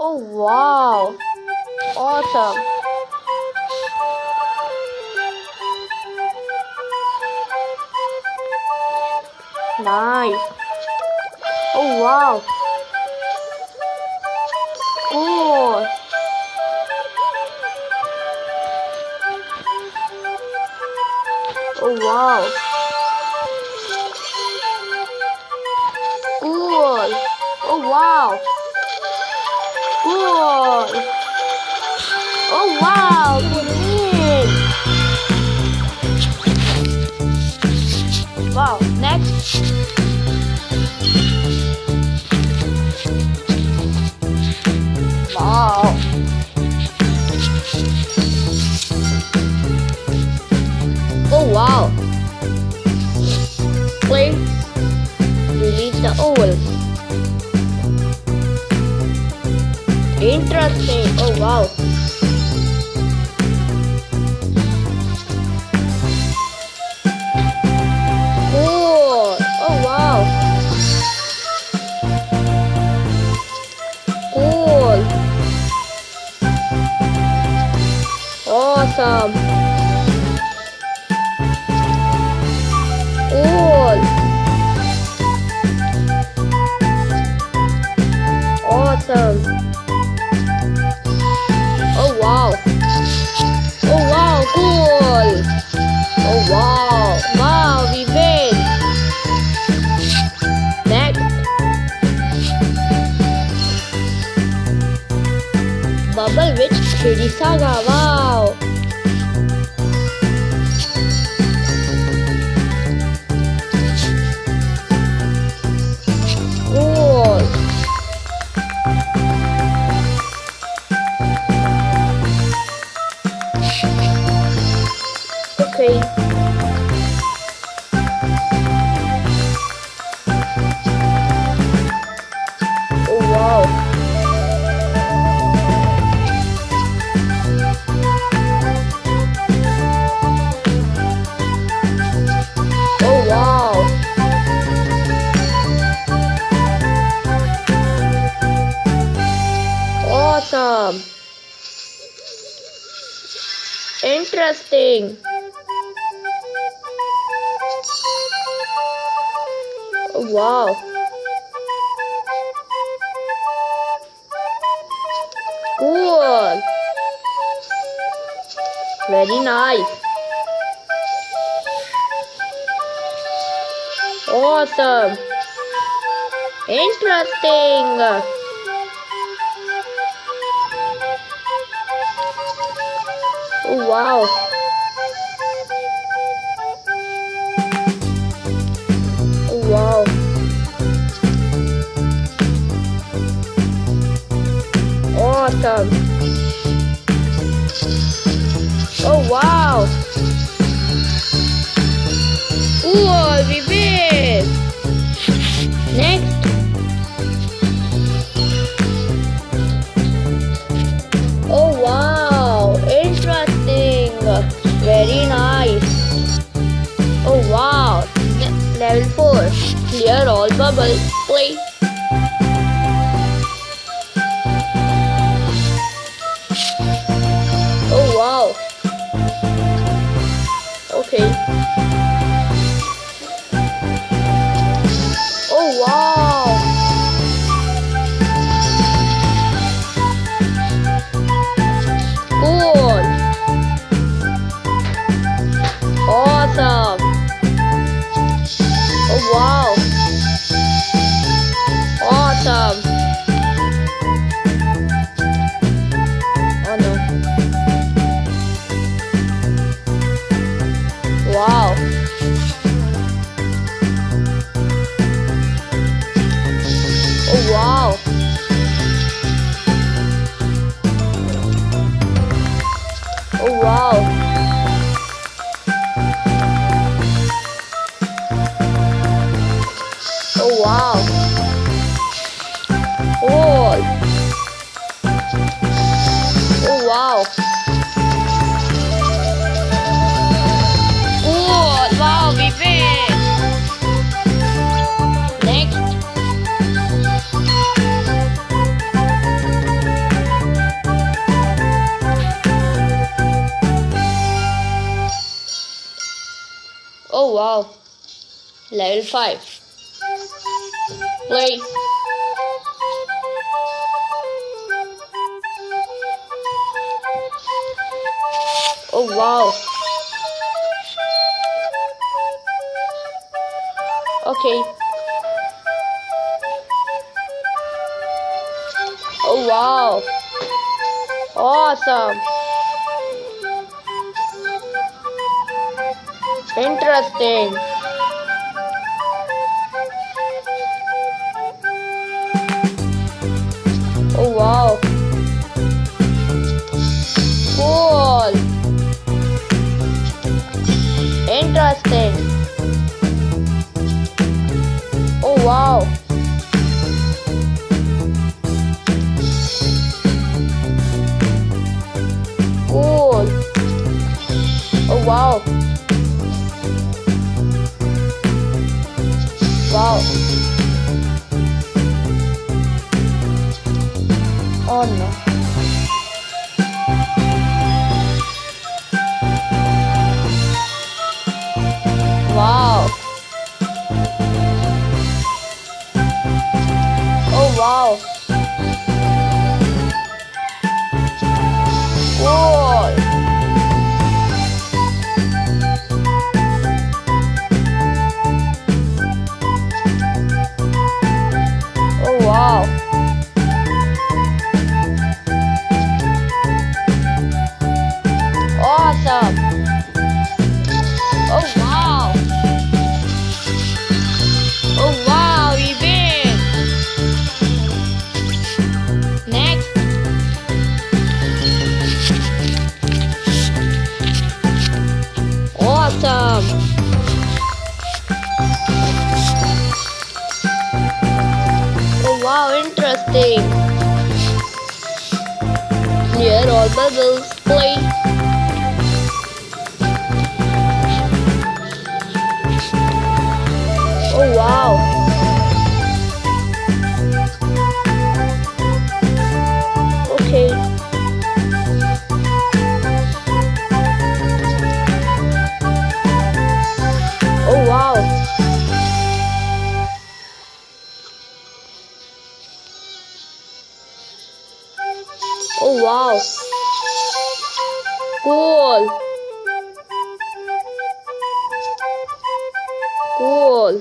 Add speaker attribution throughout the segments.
Speaker 1: Oh wow! Awesome! Nice! Oh wow! Cool! Oh wow! Cool! Oh wow! Cool! Oh wow! Neat! Wow! Next! Wow! Oh wow! Play. Release the owl. Interesting. Oh wow. Cool. Oh wow. Cool. Awesome. Cool. Awesome. Oh wow. Oh wow, cool. Oh wow. Wow, we win. Next. Bubble Witch 3D Saga. Wow. Cool. Okay. Oh wow. Oh wow. Awesome. Interesting. Oh, wow. Cool. Very nice. Awesome. Interesting. Oh, wow. Oh, wow. Awesome. Oh wow. Cool, we win. Next. Oh wow, interesting. Very nice. Oh wow. Level 4. Clear all bubbles. Play. Oh wow. Okay. Oh wow. Cool. Awesome. Oh wow. Awesome. Oh no. wow. Level 5. Play. Oh wow. Okay. Oh wow. Awesome. Interesting. Oh wow. Cool. Interesting. Oh wow. Cool. Oh wow. Wow. Oh no. Wow. Oh wow. Cool. Oh wow. Awesome. Oh wow. Oh wow, we win. Next. Awesome. Oh wow, interesting. Here all bubbles play. Oh wow. Okay. Oh wow. Oh wow. Cool. Cool.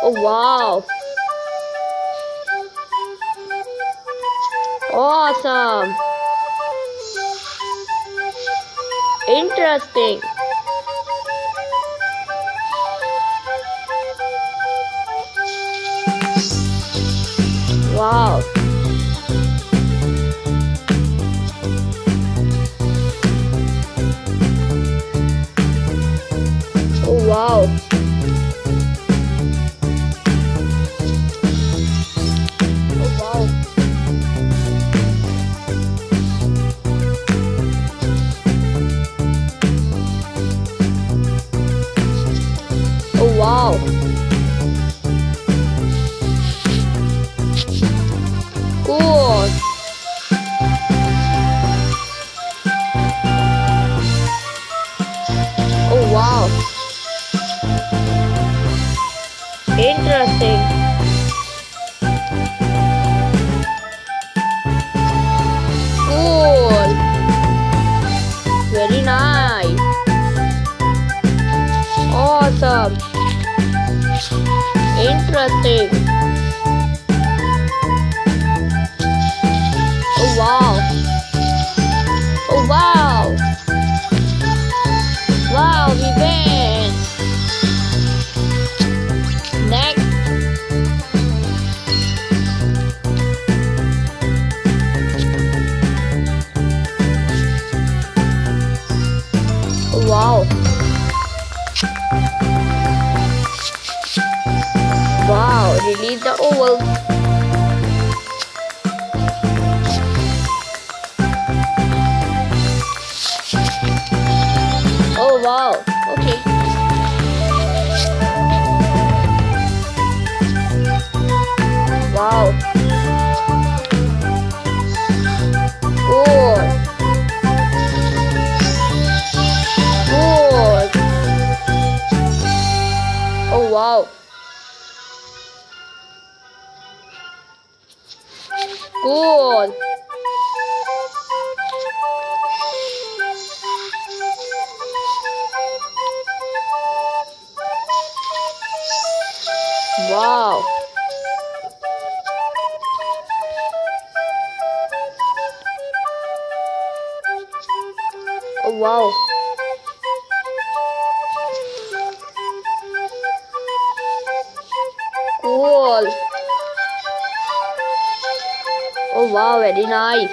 Speaker 1: Oh wow. Awesome. Interesting. Wow. Oh wow. Oh wow. Oh wow. Cool. Oh wow. Interesting. Cool. Very nice. Awesome. Interesting. Oh wow. Oh wow. Wow, we win. Next. Oh wow. Wow, release the oval. Oh wow, okay. Wow. Cool. Oh wow. Cool. Wow. Oh wow. Cool. Oh wow, very nice.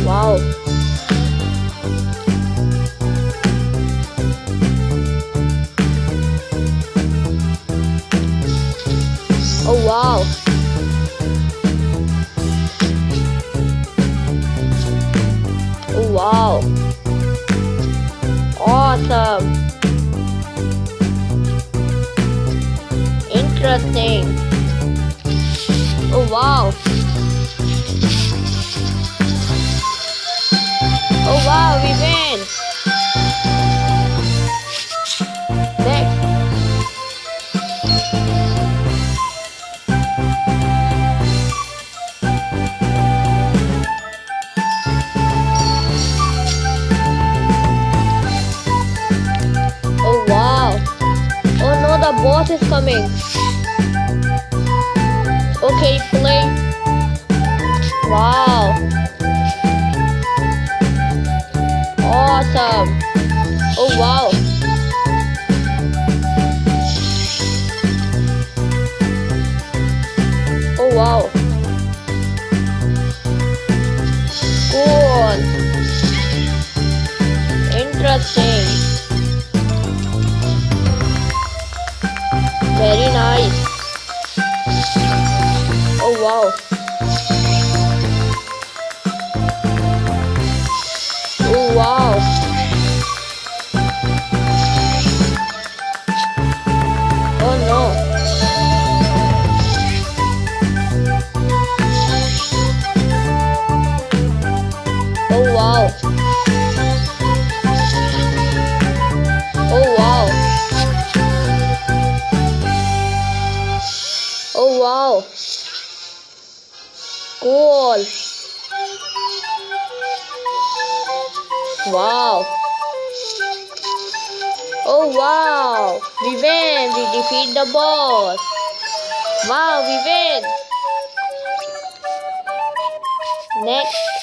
Speaker 1: Wow. Oh wow. Oh wow. Awesome. Interesting. Oh wow. Oh wow, we win. Next. Oh wow. Oh no, the boss is coming. Okay, play. Wow. Awesome. Oh wow. Oh wow. Cool. Interesting. Very nice. Oh wow. Oh wow. Oh no. Oh wow. Oh wow. Oh wow. Cool. Wow. Oh wow. We win. We defeat the boss. Wow, we win. Next.